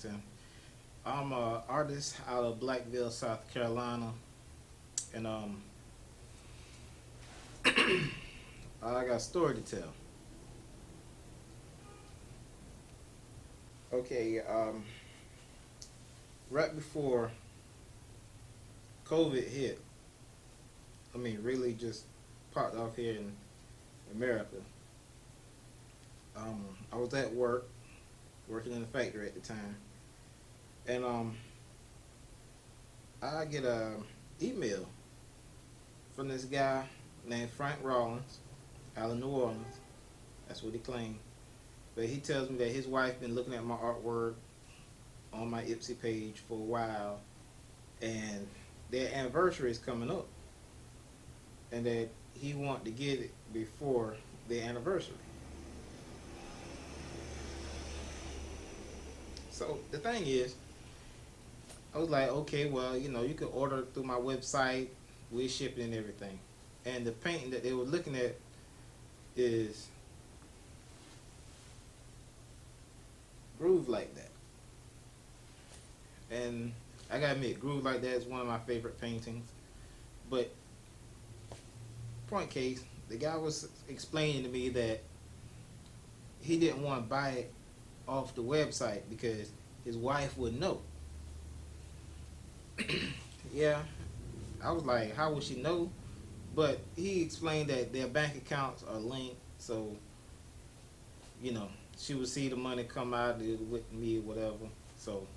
Washington. I'm an artist out of Blackville, South Carolina, and I got a story to tell. Okay, right before COVID hit, I mean, really just popped off here in America. I was at work, working in the factory at the time, and I get a email from this guy named Frank Rollins out of New Orleans. That's what he claimed. But he tells me that his wife been looking at my artwork on my Ipsy page for a while, and their anniversary is coming up, and that he want to get it before their anniversary. So the thing is, I was like, okay, well, you can order through my website, we ship it and everything. And the painting that they were looking at is Groove Like That. And I gotta admit, Groove Like That is one of my favorite paintings. But point case, the guy was explaining to me that he didn't want to buy it off the website because his wife would know. Yeah, I was like, how would she know? But he explained that their bank accounts are linked, so she would see the money come out with me or whatever. So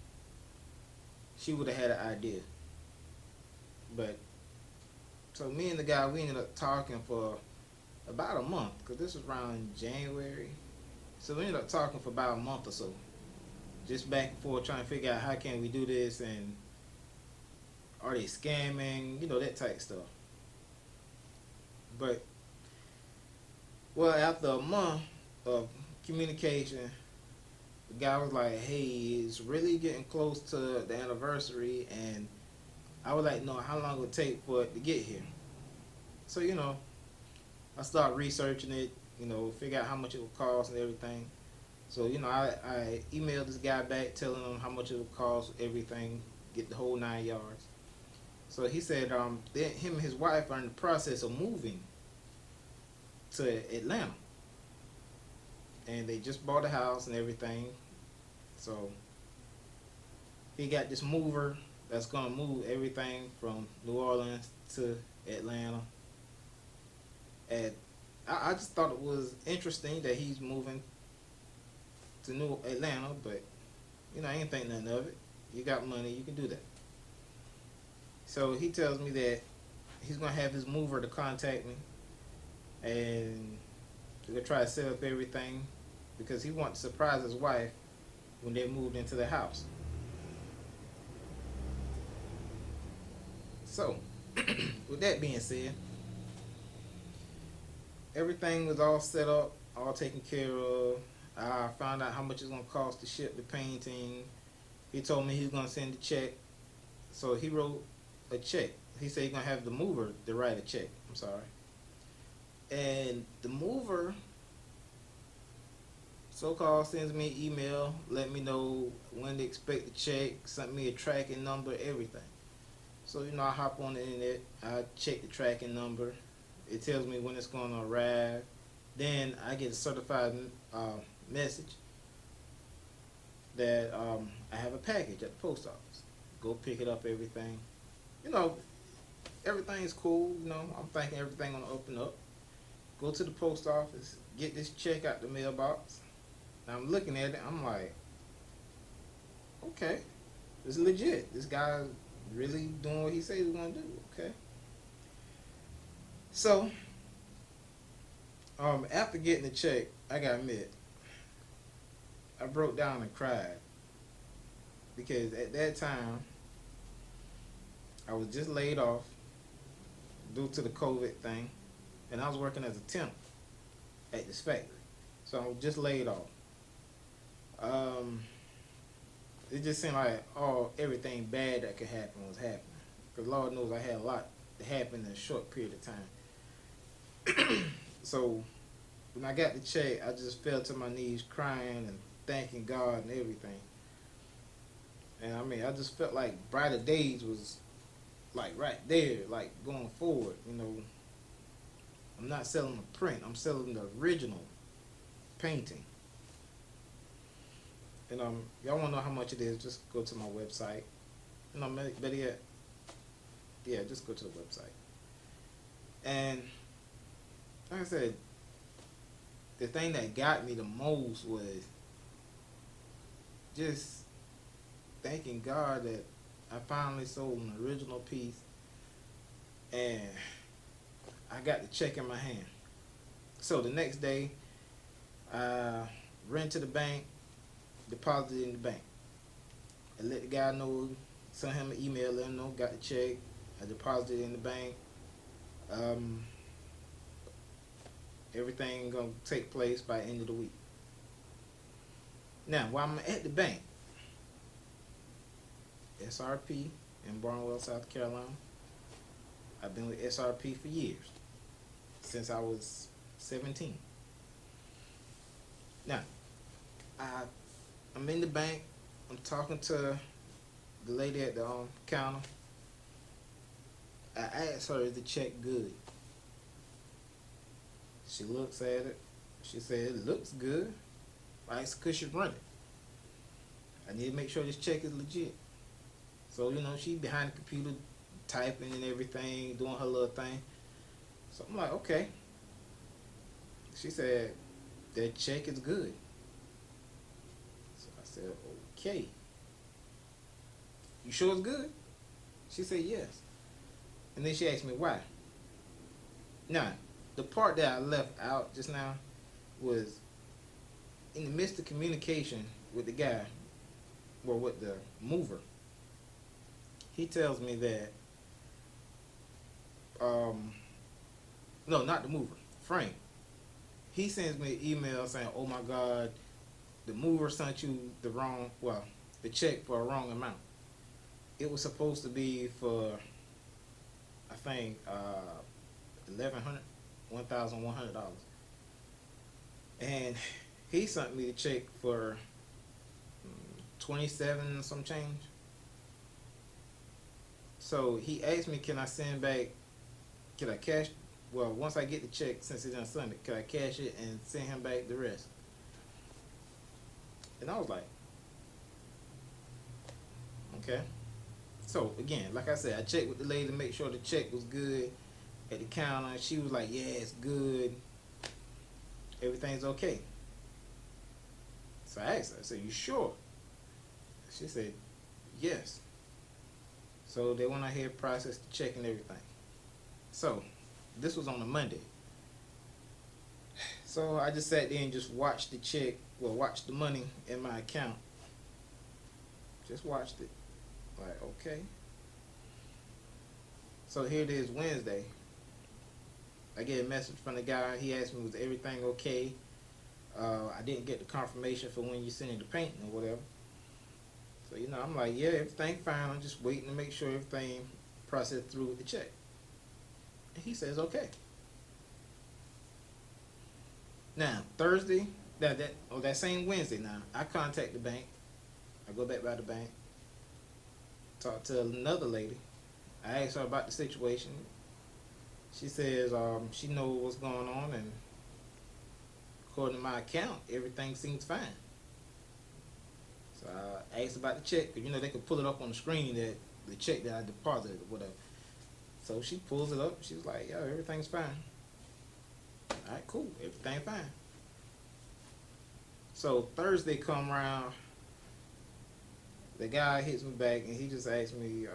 she would have had an idea. But so me and the guy, we ended up talking for about a month because this was around January. So we ended up talking for about a month or so, just back and forth trying to figure out how can we do this and are they scamming, that type of stuff. But well, after a month of communication, the guy was like, "Hey, it's really getting close to the anniversary, and I would like to know how long it would take for it to get here." So I started researching it, figure out how much it would cost and everything. So I emailed this guy back telling him how much it would cost, everything, get the whole 9 yards. So he said him and his wife are in the process of moving to Atlanta, and they just bought a house and everything. So he got this mover that's gonna move everything from New Orleans to Atlanta. And I just thought it was interesting that he's moving to New Atlanta, but I ain't think nothing of it. You got money, you can do that. So he tells me that he's gonna have his mover to contact me, and we're gonna try to set up everything because he wants to surprise his wife when they moved into the house. So, with that being said, everything was all set up, all taken care of. I found out how much it's gonna cost to ship the painting. He told me he's gonna send a check, so he wrote a check. He said he's gonna have the mover to write a check. I'm sorry, and the mover so-called sends me an email, let me know when to expect the check, sent me a tracking number, everything. So I hop on the internet, I check the tracking number. It tells me when it's going to arrive. Then I get a certified message that I have a package at the post office. Go pick it up, everything. You know, Everything's cool. I'm thinking everything gonna open up. Go to the post office, get this check out the mailbox. Now I'm looking at it, I'm like, okay, this is legit. This guy's really doing what he says he's gonna do. Okay. So, after getting the check, I gotta admit, I broke down and cried because at that time I was just laid off due to the COVID thing, and I was working as a temp at this factory. So I was just laid off. Um, it just seemed like everything bad that could happen was happening. Because Lord knows I had a lot that happened in a short period of time. So when I got the check, I just fell to my knees crying and thanking God and everything. And I mean, I just felt like Brighter Days was like right there, like going forward. You know, I'm not selling a print. I'm selling the original painting. And y'all want to know how much it is? Just go to my website. You know, better yet, yeah, just go to the website. And like I said, the thing that got me the most was just thanking God that I finally sold an original piece, and I got the check in my hand. So the next day, I ran to the bank, deposited in the bank. I let the guy know, sent him an email, let him know, got the check. I deposited in the bank. Um, Everything gonna take place by the end of the week. Now, while I'm at the bank, SRP in Barnwell, South Carolina. I've been with SRP for years, since I was 17. Now, I'm in the bank. I'm talking to the lady at the counter. I asked her, is the check good? She looks at it. She said, it looks good. I asked, could she run it? I need to make sure this check is legit. So, you know, she behind the computer typing and everything, doing her little thing. So I'm like, okay. She said, that check is good. So I said, okay. You sure it's good? She said, yes. And then she asked me why. Now, the part that I left out just now was in the midst of communication with the guy, or with the mover. He tells me that, no, not the mover, Frank. He sends me an email saying, oh my God, the mover sent you the check for a wrong amount. It was supposed to be for, I think, $1,100. And he sent me the check for 27 some change. So he asked me, can I send back, can I cash, once I get the check, since he done sent it, can I cash it and send him back the rest? And I was like, okay. So again, like I said, I checked with the lady to make sure the check was good at the counter. She was like, yeah, it's good. Everything's okay. So I asked her, I said, you sure? She said, yes. So they went ahead, processed the check and everything. So this was on a Monday. So I just sat there and just watched the check, watched the money in my account. Just watched it. Like, okay. So here it is, Wednesday. I get a message from the guy. He asked me, was everything okay? I didn't get the confirmation for when you sending the painting or whatever. So, you know, I'm like, yeah, everything fine. I'm just waiting to make sure everything processed through with the check. And he says, okay. Now, Thursday, that same Wednesday now, I contact the bank. I go back by the bank, talk to another lady. I asked her about the situation. She says she knows what's going on, and according to my account, everything seems fine. So I asked about the check, because, you know, they could pull it up on the screen, that the check that I deposited or whatever. So she pulls it up. She was like, yo, everything's fine. All right, cool. Everything fine. So Thursday come around, the guy hits me back, and he just asked me,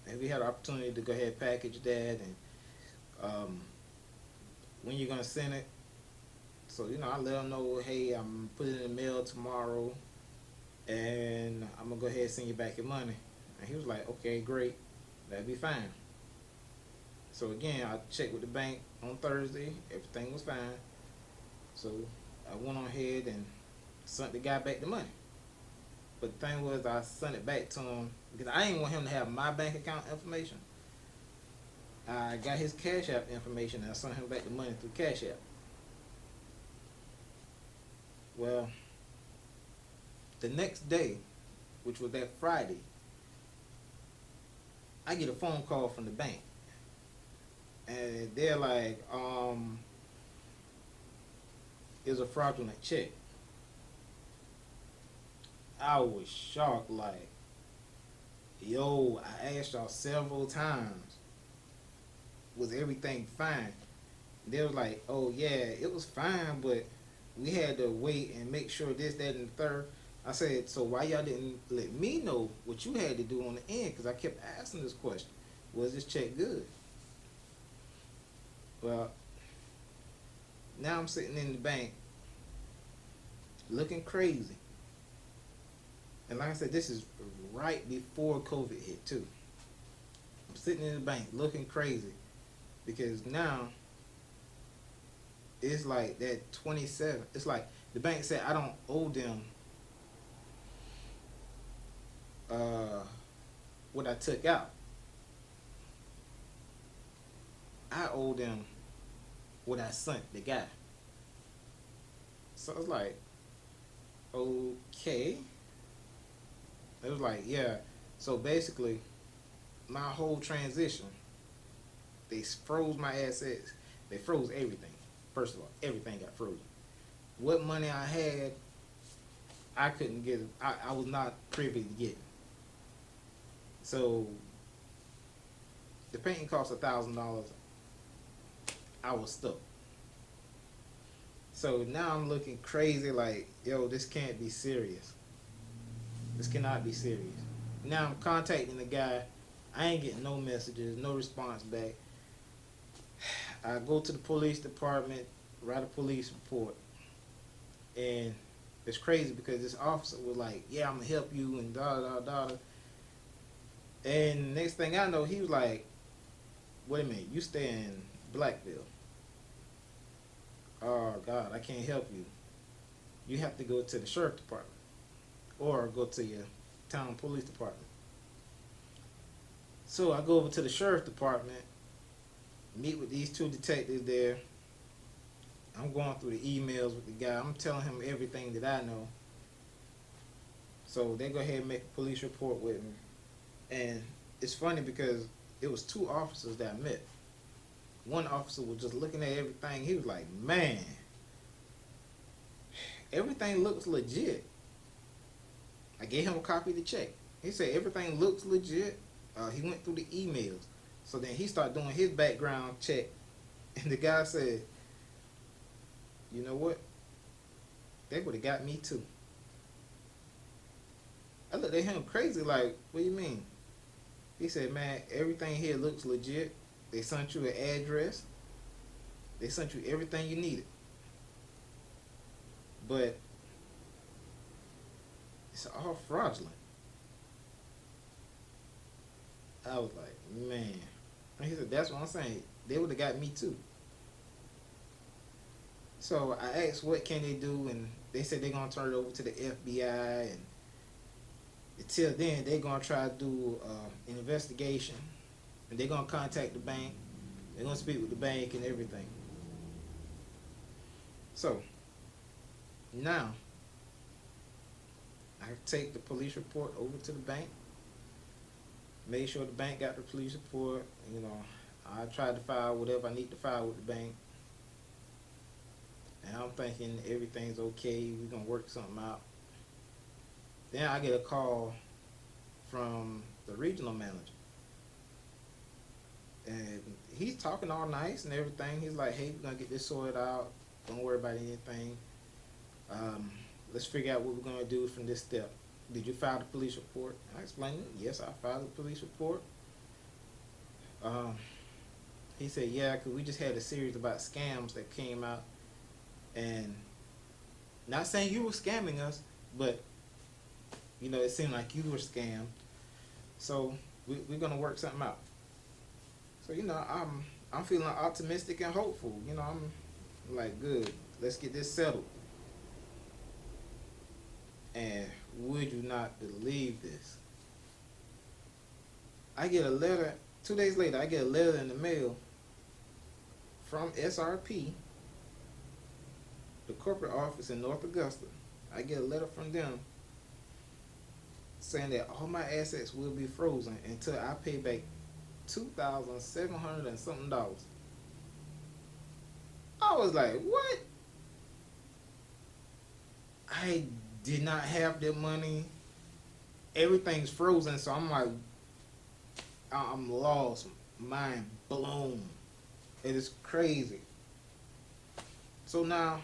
have you had an opportunity to go ahead and package that, and when you're going to send it? So, you know, I let him know, hey, I'm putting it in the mail tomorrow, and I'm going to go ahead and send you back your money. And he was like, okay, great. That'd be fine. So, again, I checked with the bank on Thursday. Everything was fine. So, I went on ahead and sent the guy back the money. But the thing was, I sent it back to him because I didn't want him to have my bank account information. I got his Cash App information, and I sent him back the money through Cash App. Well, the next day, which was that Friday, I get a phone call from the bank, and they're like, "It's a fraudulent check." I was shocked, like, yo, I asked y'all several times, was everything fine? They was like, oh yeah, it was fine, but we had to wait and make sure this, that, and the third. I said, so why y'all didn't let me know what you had to do on the end? Because I kept asking this question, was this check good? Well, now I'm sitting in the bank looking crazy. And like I said, this is right before COVID hit too. I'm sitting in the bank looking crazy because now it's like that 27. It's like the bank said I don't owe them what I took out. I owe them what I sent the guy. So it's like, okay. It was like, yeah. So basically, my whole transition, they froze my assets. They froze everything. First of all, everything got frozen. What money I had, I couldn't get. I was not privy to get. So the painting cost $1,000. I was stuck. So now I'm looking crazy. Like, yo, this can't be serious. This cannot be serious. Now I'm contacting the guy. I ain't getting no messages, no response back. I go to the police department, write a police report, and it's crazy because this officer was like, "Yeah, I'm gonna help you," and da da da. And next thing I know, he was like, "Wait a minute, you stay in Blackville. Oh God, I can't help you. You have to go to the sheriff department, or go to your town police department." So I go over to the sheriff department, meet with these two detectives there. I'm going through the emails with the guy. I'm telling him everything that I know. So they go ahead and make a police report with me. And it's funny because it was two officers that I met. One officer was just looking at everything. He was like, man, everything looks legit. I gave him a copy of the check. He said everything looks legit. He went through the emails. So then he started doing his background check. And the guy said, you know what? They would have got me too. I looked at him crazy like, what do you mean? He said, man, everything here looks legit. They sent you an address. They sent you everything you needed. But it's all fraudulent. I was like, man. And he said, that's what I'm saying. They would have got me too. So I asked, what can they do? And they said they're going to turn it over to the FBI. And until then, they're going to try to do an investigation. And they're going to contact the bank. They're going to speak with the bank and everything. So now I take the police report over to the bank. Made sure the bank got the police report. You know, I tried to file whatever I need to file with the bank. And I'm thinking everything's okay. We're going to work something out. Then I get a call from the regional manager. And he's talking all nice and everything. He's like, hey, we're going to get this sorted out. Don't worry about anything. Let's figure out what we're going to do from this step. Did you file the police report? I explained it. Yes, I filed the police report. He said, yeah, because we just had a series about scams that came out. And not saying you were scamming us, but, you know, it seemed like you were scammed. So we're going to work something out. So, you know, I'm feeling optimistic and hopeful. You know, I'm like, good. Let's get this settled. And would you not believe this? I get a letter, 2 days later, I get a letter in the mail from SRP, the corporate office in North Augusta. I get a letter from them saying that all my assets will be frozen until I pay back $2,700 and something dollars. I was like, what? I did not have that money. Everything's frozen, so I'm like, I'm lost, mind blown. It is crazy. So now,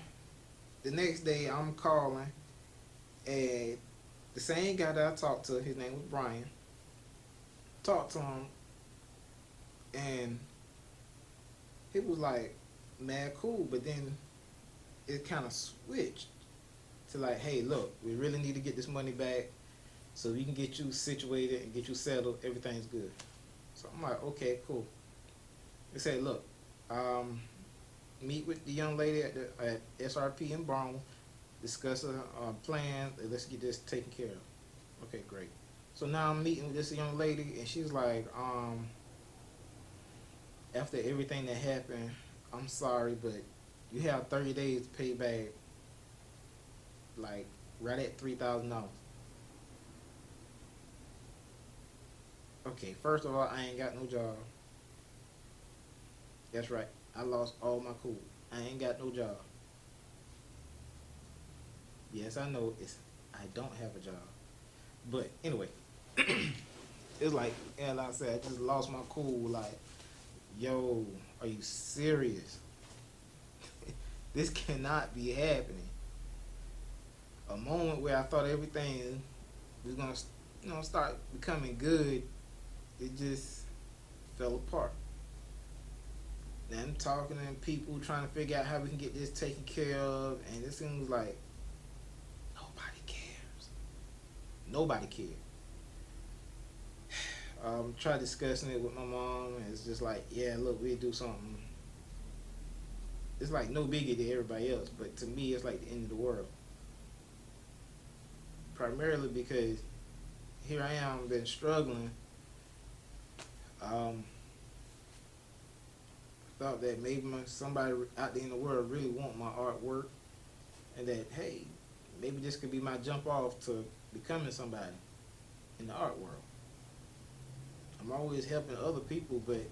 the next day, I'm calling, and the same guy that I talked to, his name was Brian, talked to him, and he was like, mad cool, but then it kind of switched to like, hey, look, we really need to get this money back so we can get you situated and get you settled. Everything's good. So I'm like, okay, cool. They said, look, meet with the young lady at SRP in Barnwell, discuss a plan, and let's get this taken care of. Okay, great. So now I'm meeting with this young lady, and she's like, after everything that happened, I'm sorry, but you have 30 days to pay back, like, right at $3,000. Okay, first of all, I ain't got no job. That's right. I lost all my cool. I ain't got no job. Yes, I know I don't have a job. But anyway, it's like, and like I said, I just lost my cool. Like, yo, are you serious? This cannot be happening. A moment where I thought everything was gonna, start becoming good, it just fell apart. Now I'm talking to people trying to figure out how we can get this taken care of, and it seems like nobody cares. Nobody cares. Tried discussing it with my mom, and it's just like, yeah, look, we'll do something. It's like no biggie to everybody else, but to me, it's like the end of the world. Primarily because here I am, been struggling. Thought that maybe somebody out there in the world really want my artwork, and that, hey, maybe this could be my jump off to becoming somebody in the art world. I'm always helping other people, but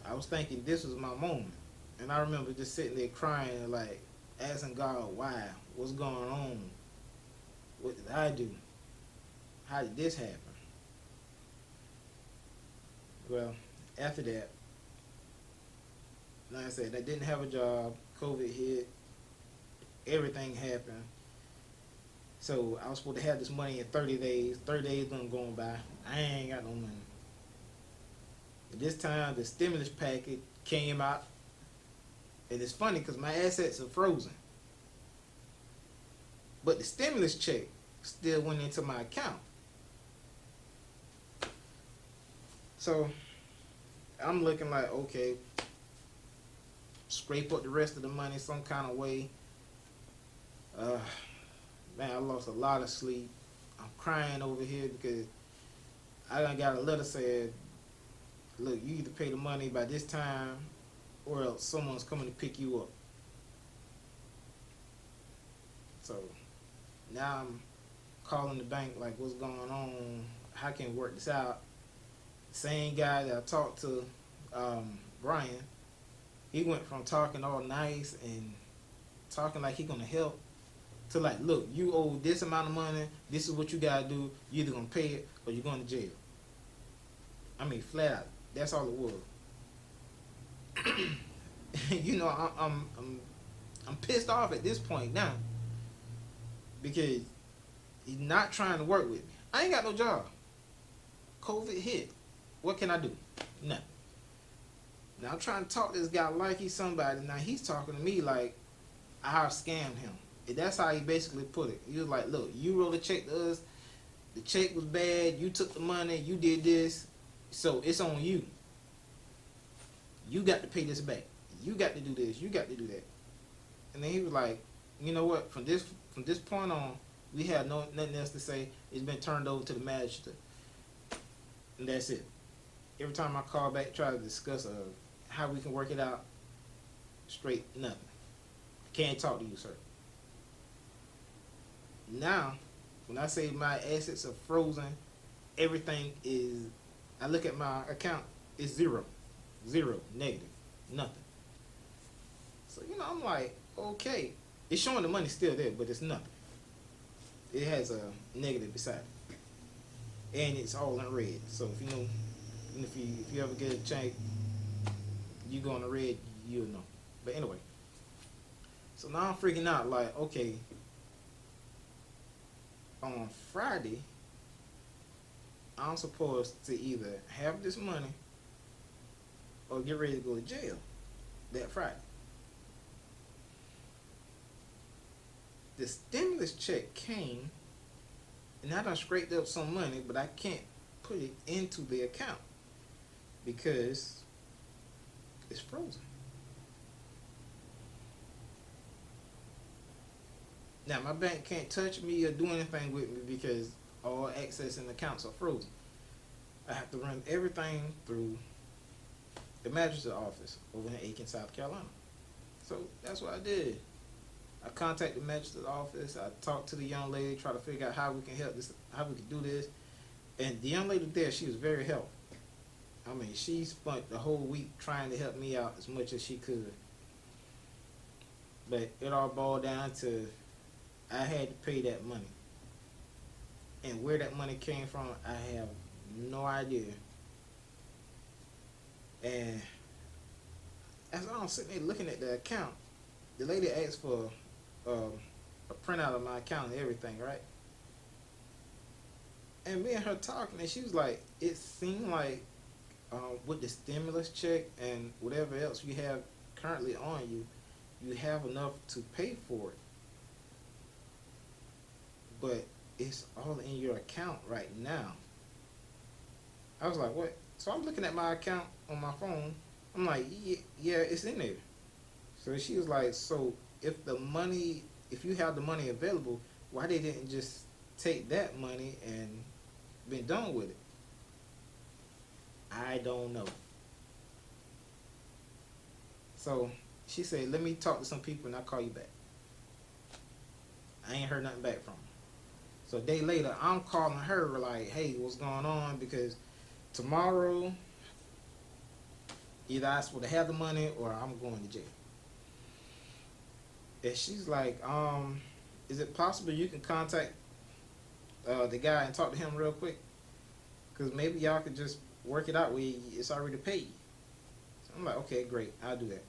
I was thinking this was my moment. And I remember just sitting there crying, like, asking God, why? What's going on? What did I do? How did this happen? Well, after that, like I said, I didn't have a job. COVID hit. Everything happened. So I was supposed to have this money in 30 days. 30 days done going by. I ain't got no money. But this time, the stimulus package came out. And it's funny because my assets are frozen. But the stimulus check still went into my account. So I'm looking like, okay, scrape up the rest of the money some kind of way. Man, I lost a lot of sleep. I'm crying over here because I done got a letter saying, look, you either pay the money by this time or else someone's coming to pick you up. So now I'm calling the bank like, what's going on? How can we work this out? Same guy that I talked to, Brian, he went from talking all nice and talking like he gonna help to like, look, you owe this amount of money, this is what you gotta do, you either gonna pay it or you're going to jail. I mean, flat out, that's all it was. You know, I'm pissed off at this point now because he's not trying to work with me. I ain't got no job. COVID hit. What can I do? Nothing. Now I'm trying to talk to this guy like he's somebody. Now he's talking to me like I scammed him. And that's how he basically put it. He was like, look, you wrote a check to us. The check was bad. You took the money. You did this. So it's on you. You got to pay this back. You got to do this. You got to do that. And then he was like, you know what? From this point on, we have nothing else to say. It's been turned over to the magistrate. And that's it. Every time I call back, try to discuss how we can work it out, straight nothing. Can't talk to you, sir. Now, When I say my assets are frozen, everything is. I look at my account, it's zero, zero, negative, nothing. So I'm like, okay, it's showing the money's still there, but it's nothing. It has a negative beside it, and it's all in red. So if you ever get a check, you go in the red, you'll know. But anyway, so now I'm freaking out. Like, okay, on Friday, I'm supposed to either have this money or get ready to go to jail that Friday. The stimulus check came, and I done scraped up some money, but I can't put it into the account because it's frozen. Now my bank can't touch me or do anything with me because all access and accounts are frozen. I have to run everything through the magistrate office over in Aiken, South Carolina. So that's what I did. I contacted the magistrate office. I talked to the young lady, try to figure out how we can help this, how we can do this. And the young lady there, she was very helpful. I mean, she spent the whole week trying to help me out as much as she could. But it all boiled down to I had to pay that money. And where that money came from, I have no idea. And as I'm sitting there looking at the account, the lady asked for a printout of my account and everything, right? And me and her talking, and she was like, it seemed like with the stimulus check and whatever else you have currently on you, you have enough to pay for it. But it's all in your account right now. I was like, what? So I'm looking at my account on my phone. I'm like, yeah, it's in there. So she was like, so if you have the money available, why they didn't just take that money and been done with it? I don't know. So she said, let me talk to some people and I'll call you back. I ain't heard nothing back from her. So a day later, I'm calling her like, hey, what's going on? Because tomorrow, either I supposed to have the money or I'm going to jail. And she's like, is it possible you can contact the guy and talk to him real quick? Because maybe y'all could just work it out where it's already paid. So I'm like, okay, great, I'll do that.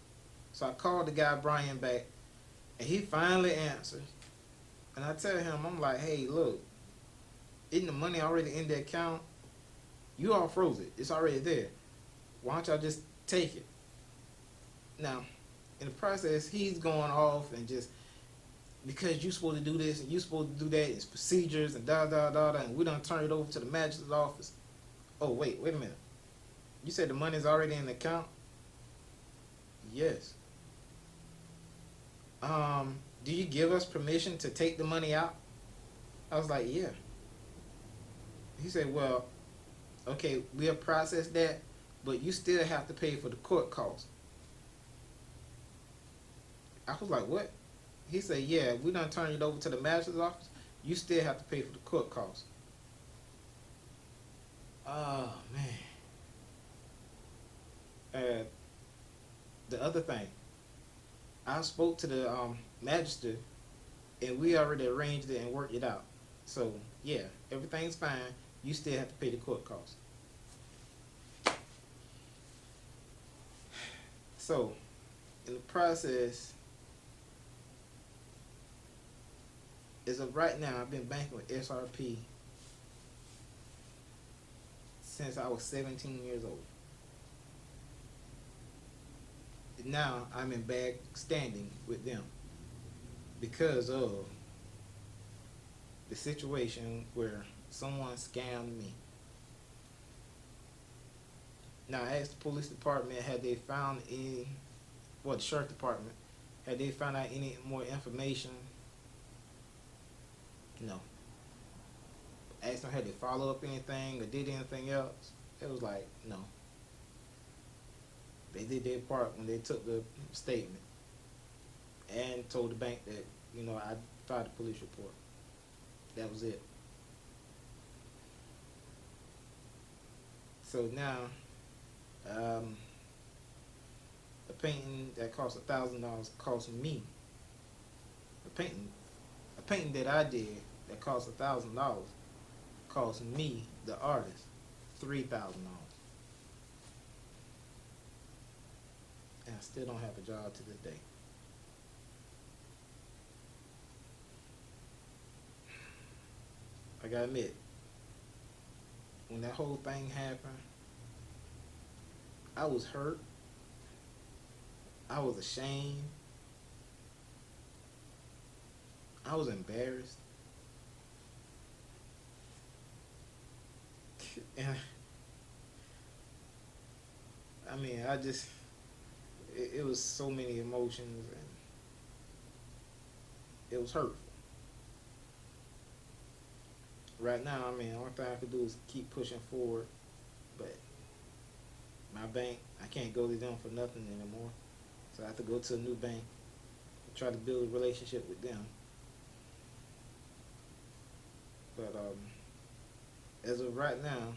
So I called the guy Brian back, and he finally answered. And I tell him, I'm like, hey, look, isn't the money already in the account? You all froze it. It's already there. Why don't y'all just take it? Now, in the process, he's going off and just, because you're supposed to do this and you're supposed to do that, it's procedures and and we done turn it over to the magistrate's office. Oh, wait a minute. You said the money's already in the account? Yes. Do you give us permission to take the money out? I was like, yeah. He said, well, okay, we'll process that, but you still have to pay for the court costs. I was like, what? He said, yeah, we done turned it over to the magistrate's office. You still have to pay for the court costs. Oh, man. The other thing, I spoke to the magistrate, and we already arranged it and worked it out. So, yeah, everything's fine. You still have to pay the court costs. So, in the process, as of right now, I've been banking with SRP since I was 17 years old. Now I'm in bad standing with them because of the situation where someone scammed me. Now I asked the police department, had they found any, well, the sheriff department, had they found out any more information? No. Asked them, had they follow up anything or did anything else? It was like, no. They did their part when they took the statement and told the bank that, I filed a police report. That was it. So now, um, a painting that cost $1,000 cost me a painting a painting that I did that cost $1,000 cost me the artist $3,000, and I still don't have a job to this day. I gotta admit, when that whole thing happened, I was hurt. I was ashamed. I was embarrassed. And I mean, it was so many emotions, and it was hurtful. Right now, I mean, the only thing I could do is keep pushing forward, but my bank, I can't go to them for nothing anymore. So I have to go to a new bank, try to build a relationship with them. But as of right now,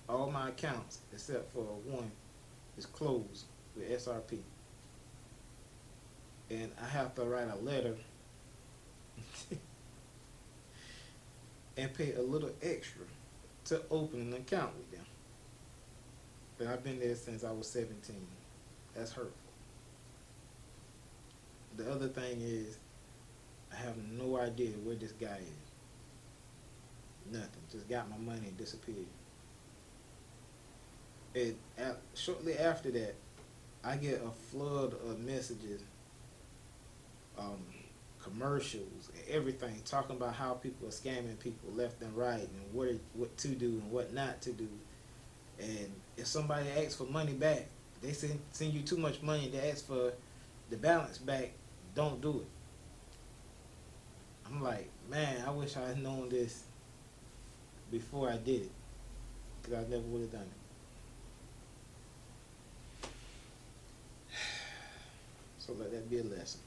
all my accounts except for one is closed with SRP, and I have to write a letter and pay a little extra to open an account with them. But I've been there since I was 17. That's hurtful. The other thing is, I have no idea where this guy is. Nothing. Just got my money and disappeared. And shortly after that, I get a flood of messages, um, commercials, and everything talking about how people are scamming people left and right, and what to do and what not to do. And if somebody asks for money back, they send you too much money. They ask for the balance back. Don't do it. I'm like, man, I wish I had known this before I did it, because I never would have done it. So let that be a lesson.